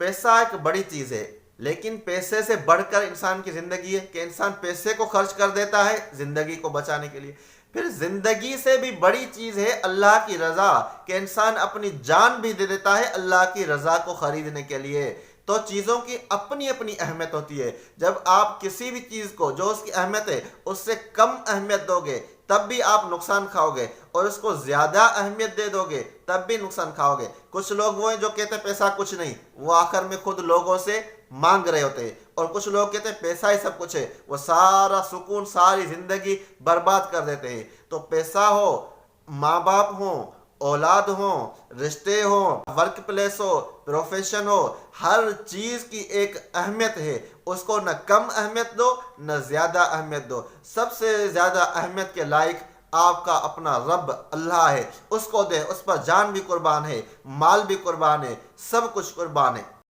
پیسہ ایک بڑی چیز ہے، لیکن پیسے سے بڑھ کر انسان کی زندگی ہے کہ انسان پیسے کو خرچ کر دیتا ہے زندگی کو بچانے کے لیے۔ پھر زندگی سے بھی بڑی چیز ہے اللہ کی رضا، کہ انسان اپنی جان بھی دے دیتا ہے اللہ کی رضا کو خریدنے کے لیے۔ تو چیزوں کی اپنی اپنی اہمیت ہوتی ہے۔ جب آپ کسی بھی چیز کو جو اس کی اہمیت ہے اس سے کم اہمیت دو گے تب بھی آپ نقصان کھاؤ گے، اور اس کو زیادہ اہمیت دے دو گے تب بھی نقصان کھاؤ گے۔ کچھ لوگ وہ ہیں جو کہتے ہیں پیسہ کچھ نہیں، وہ آخر میں خود لوگوں سے مانگ رہے ہوتے ہیں، اور کچھ لوگ کہتے ہیں پیسہ ہی سب کچھ ہے، وہ سارا سکون ساری زندگی برباد کر دیتے ہیں۔ تو پیسہ ہو، ماں باپ ہوں، اولاد ہوں، رشتے ہوں، ورک پلیس ہو، پروفیشن ہو، ہر چیز کی ایک اہمیت ہے، اس کو نہ کم اہمیت دو نہ زیادہ اہمیت دو۔ سب سے زیادہ اہمیت کے لائق آپ کا اپنا رب اللہ ہے، اس کو دے، اس پر جان بھی قربان ہے، مال بھی قربان ہے، سب کچھ قربان ہے۔